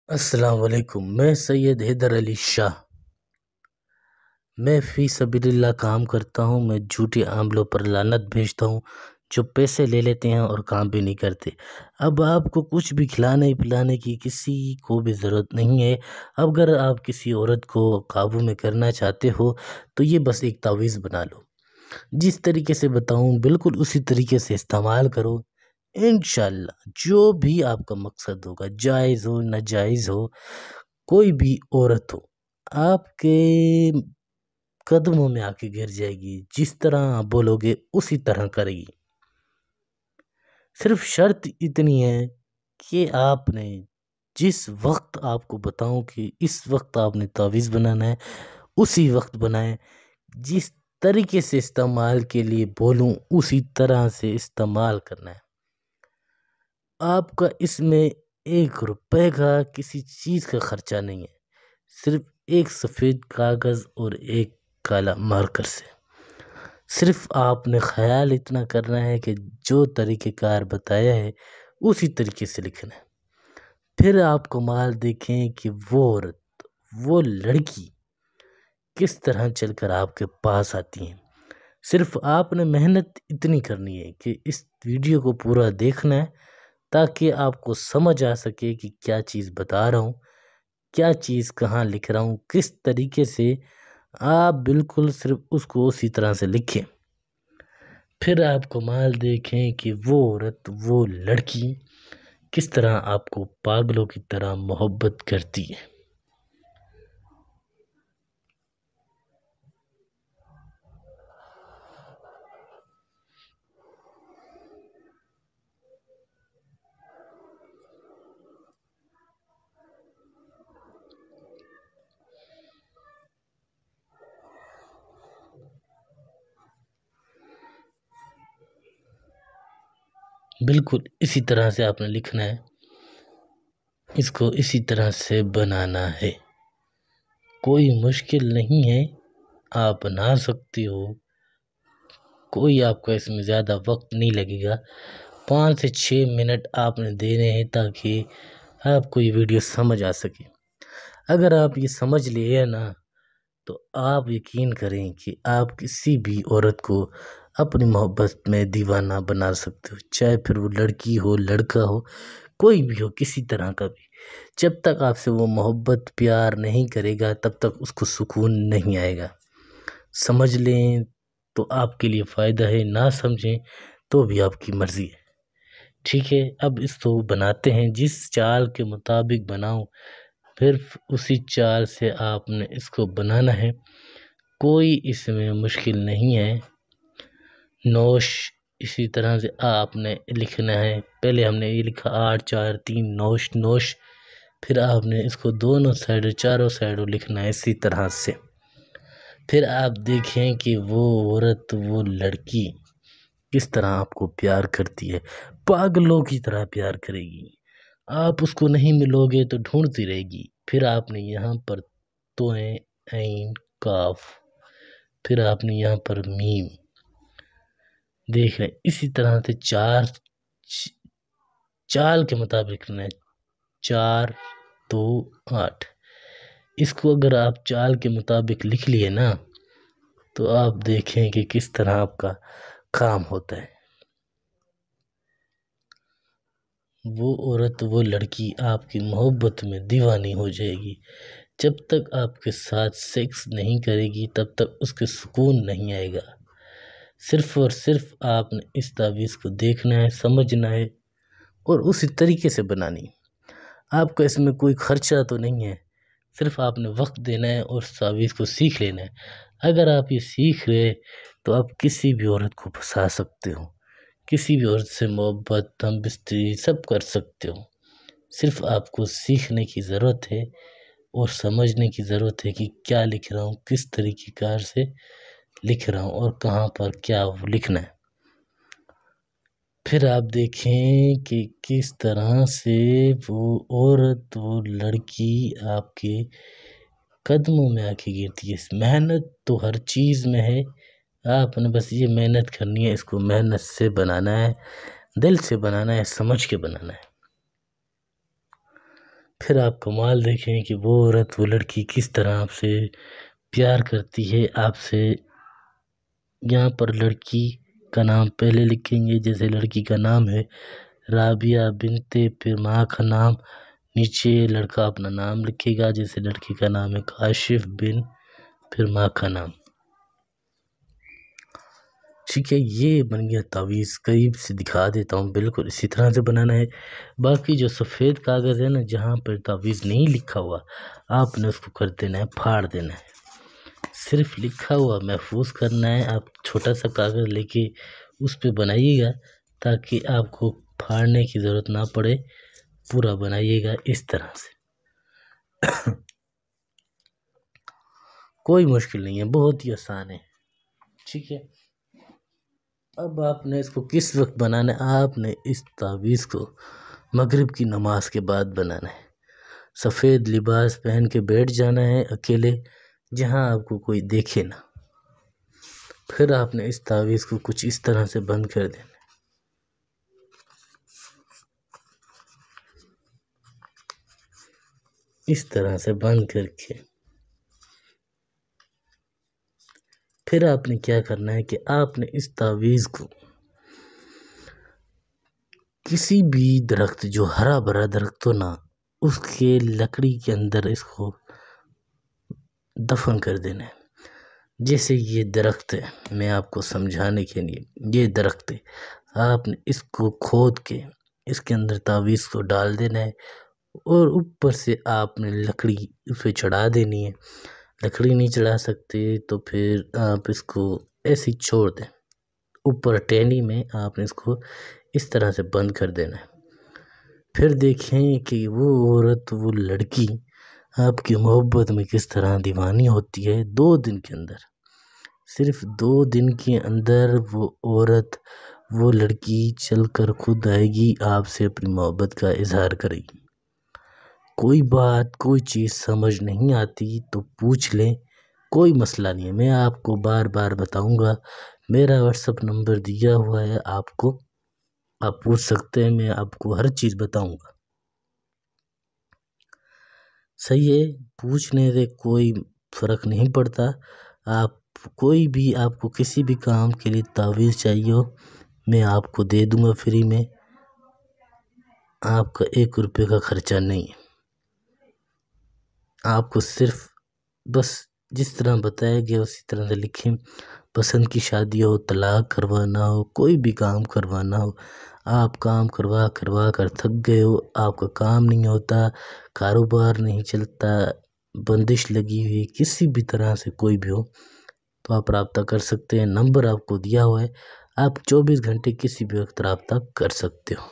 السلام علیکم۔ میں سید حیدر علی شاہ، میں فی سبیل اللہ کام کرتا ہوں۔ میں جھوٹے عاملوں پر لعنت بھیجتا ہوں جو پیسے لے لیتے ہیں اور کام بھی نہیں کرتے۔ اب آپ کو کچھ بھی کھلانے پلانے کی کسی کو بھی ضرورت نہیں ہے۔ اب اگر آپ کسی عورت کو قابو میں کرنا چاہتے ہو تو یہ بس ایک تعویذ بنا لو۔ جس طریقے سے بتاؤں بالکل اسی طریقے سے استعمال کرو، انشاءاللہ جو بھی آپ کا مقصد ہوگا، جائز ہو ناجائز ہو، کوئی بھی عورت ہو، آپ کے قدموں میں آ کے گر جائے گی۔ جس طرح آپ بولو گے اسی طرح کرے گی۔ صرف شرط اتنی ہے کہ آپ نے جس وقت آپ کو بتاؤں کہ اس وقت آپ نے تعویذ بنانا ہے اسی وقت بنائیں۔ جس طریقے سے استعمال کے لیے بولوں اسی طرح سے استعمال کرنا ہے۔ آپ کا اس میں 1 روپے کا کسی چیز کا خرچہ نہیں ہے، صرف ایک سفید کاغذ اور ایک کالا مارکر سے۔ صرف آپ نے خیال اتنا کرنا ہے کہ جو طریقہ کار بتایا ہے اسی طریقے سے لکھنا ہے۔ پھر آپ کمال دیکھیں کہ وہ عورت، وہ لڑکی کس طرح چل کر آپ کے پاس آتی ہیں۔ صرف آپ نے محنت اتنی کرنی ہے کہ اس ویڈیو کو پورا دیکھنا ہے تاکہ آپ کو سمجھ آ سکے کہ کیا چیز بتا رہا ہوں، کیا چیز کہاں لکھ رہا ہوں، کس طریقے سے آپ بالکل صرف اس کو اسی طرح سے لکھیں۔ پھر آپ کمال دیکھیں کہ وہ عورت، وہ لڑکی کس طرح آپ کو پاگلوں کی طرح محبت کرتی ہے۔ بالکل اسی طرح سے آپ نے لکھنا ہے، اس کو اسی طرح سے بنانا ہے۔ کوئی مشکل نہیں ہے، آپ بنا سکتے ہو۔ کوئی آپ کو اس میں زیادہ وقت نہیں لگے گا۔ 5 سے 6 منٹ آپ نے دینے ہیں تاکہ آپ کو یہ ویڈیو سمجھ آ سکے۔ اگر آپ یہ سمجھ لیے نا تو آپ یقین کریں کہ آپ کسی بھی عورت کو اپنی محبت میں دیوانہ بنا سکتے ہو، چاہے پھر وہ لڑکی ہو، لڑکا ہو، کوئی بھی ہو، کسی طرح کا بھی۔ جب تک آپ سے وہ محبت پیار نہیں کرے گا تب تک اس کو سکون نہیں آئے گا۔ سمجھ لیں تو آپ کے لیے فائدہ ہے، نہ سمجھیں تو بھی آپ کی مرضی ہے۔ ٹھیک ہے، اب اس کو بناتے ہیں۔ جس چال کے مطابق بناؤں پھر اسی چال سے آپ نے اس کو بنانا ہے۔ کوئی اس میں مشکل نہیں ہے۔ نوش اسی طرح سے آپ نے لکھنا ہے۔ پہلے ہم نے یہ لکھا 8 4 3 نوش نوش، پھر آپ نے اس کو دونوں سائڈوں، چاروں سائڈوں لکھنا ہے اسی طرح سے۔ پھر آپ دیکھیں کہ وہ عورت، وہ لڑکی کس طرح آپ کو پیار کرتی ہے، پاگلوں کی طرح پیار کرے گی۔ آپ اس کو نہیں ملو گے تو ڈھونڈتی رہے گی۔ پھر آپ نے یہاں پر توئیں، عین، کاف، پھر آپ نے یہاں پر میم، دیکھ رہے اسی طرح سے چال کے مطابق لکھنا ہے۔ 4 2 8۔ اس کو اگر آپ چال کے مطابق لکھ لیے نا تو آپ دیکھیں کہ کس طرح آپ کا کام ہوتا ہے۔ وہ عورت، وہ لڑکی آپ کی محبت میں دیوانی ہو جائے گی۔ جب تک آپ کے ساتھ سیکس نہیں کرے گی تب تک اس کے سکون نہیں آئے گا۔ صرف اور صرف آپ نے اس تعویذ کو دیکھنا ہے، سمجھنا ہے اور اسی طریقے سے بنانی ہے۔ آپ کا اس میں کوئی خرچہ تو نہیں ہے، صرف آپ نے وقت دینا ہے اور اس تعویذ کو سیکھ لینا ہے۔ اگر آپ یہ سیکھ گئے تو آپ کسی بھی عورت کو پھنسا سکتے ہو، کسی بھی عورت سے محبت، ہم بستری سب کر سکتے ہو۔ صرف آپ کو سیکھنے کی ضرورت ہے اور سمجھنے کی ضرورت ہے کہ کیا لکھ رہا ہوں، کس طریقے کار سے لکھ رہا ہوں اور کہاں پر کیا لکھنا ہے۔ پھر آپ دیکھیں کہ کس طرح سے وہ عورت، وہ لڑکی آپ کے قدموں میں آ کے گرتی ہے۔ محنت تو ہر چیز میں ہے، آپ نے بس یہ محنت کرنی ہے، اس کو محنت سے بنانا ہے، دل سے بنانا ہے، سمجھ کے بنانا ہے۔ پھر آپ کمال دیکھیں کہ وہ عورت وہ لڑکی کس طرح آپ سے پیار کرتی ہے آپ سے۔ یہاں پر لڑکی کا نام پہلے لکھیں گے، جیسے لڑکی کا نام ہے رابعہ بنت، پھر ماں کا نام، نیچے لڑکا اپنا نام لکھے گا، جیسے لڑکی کا نام ہے کاشف بن، پھر ماں کا نام۔ ٹھیک ہے، یہ بن گیا تعویذ۔ قریب سے دکھا دیتا ہوں، بالکل اسی طرح سے بنانا ہے۔ باقی جو سفید کاغذ ہے نا، جہاں پر تعویذ نہیں لکھا ہوا، آپ نے اس کو کر دینا ہے، پھاڑ دینا ہے۔ صرف لکھا ہوا محفوظ کرنا ہے۔ آپ چھوٹا سا کاغذ لے کے اس پہ بنائیے گا تاکہ آپ کو پھاڑنے کی ضرورت نہ پڑے، پورا بنائیے گا اس طرح سے۔ کوئی مشکل نہیں ہے، بہت ہی آسان ہے۔ ٹھیک ہے، اب آپ نے اس کو کس وقت بنانا ہے؟ آپ نے اس تعویذ کو مغرب کی نماز کے بعد بنانا ہے۔ سفید لباس پہن کے بیٹھ جانا ہے اکیلے، جہاں آپ کو کوئی دیکھے نہ۔ پھر آپ نے اس تعویذ کو کچھ اس طرح سے بند کر دینا ہے۔ اس طرح سے بند کر کے پھر آپ نے کیا کرنا ہے کہ آپ نے اس تعویذ کو کسی بھی درخت، جو ہرا بھرا درخت ہو نا، اس کے لکڑی کے اندر اس کو دفن کر دینا ہے۔ جیسے یہ درخت ہے، میں آپ کو سمجھانے کے لیے، یہ درخت ہے، آپ نے اس کو کھود کے اس کے اندر تعویذ کو ڈال دینا ہے، اور اوپر سے آپ نے لکڑی اس پہ چڑھا دینی ہے۔ لکڑی نہیں چڑھا سکتے تو پھر آپ اس کو ایسے ہی چھوڑ دیں، اوپر ٹہنی میں آپ نے اس کو اس طرح سے بند کر دینا ہے۔ پھر دیکھیں کہ وہ عورت، وہ لڑکی آپ کی محبت میں کس طرح دیوانی ہوتی ہے۔ 2 دن کے اندر، صرف 2 دن کے اندر وہ عورت، وہ لڑکی چل کر خود آئے گی، آپ سے اپنی محبت کا اظہار کرے گی۔ کوئی بات، کوئی چیز سمجھ نہیں آتی تو پوچھ لیں، کوئی مسئلہ نہیں ہے، میں آپ کو بار بار بتاؤں گا۔ میرا واٹس ایپ نمبر دیا ہوا ہے آپ کو، آپ پوچھ سکتے ہیں، میں آپ کو ہر چیز بتاؤں گا۔ صحیح ہے، پوچھنے سے کوئی فرق نہیں پڑتا۔ آپ کوئی بھی، آپ کو کسی بھی کام کے لیے تعویذ چاہیے ہو، میں آپ کو دے دوں گا فری میں۔ آپ کا 1 روپے کا خرچہ نہیں ہے۔ آپ کو صرف بس جس طرح بتایا گیا اسی طرح سے لکھیں۔ پسند کی شادی ہو، طلاق کروانا ہو، کوئی بھی کام کروانا ہو، آپ کام کروا کر تھک گئے ہو، آپ کا کام نہیں ہوتا، کاروبار نہیں چلتا، بندش لگی ہوئی، کسی بھی طرح سے کوئی بھی ہو تو آپ رابطہ کر سکتے ہیں۔ نمبر آپ کو دیا ہوا ہے، آپ 24 گھنٹے کسی بھی وقت رابطہ کر سکتے ہو۔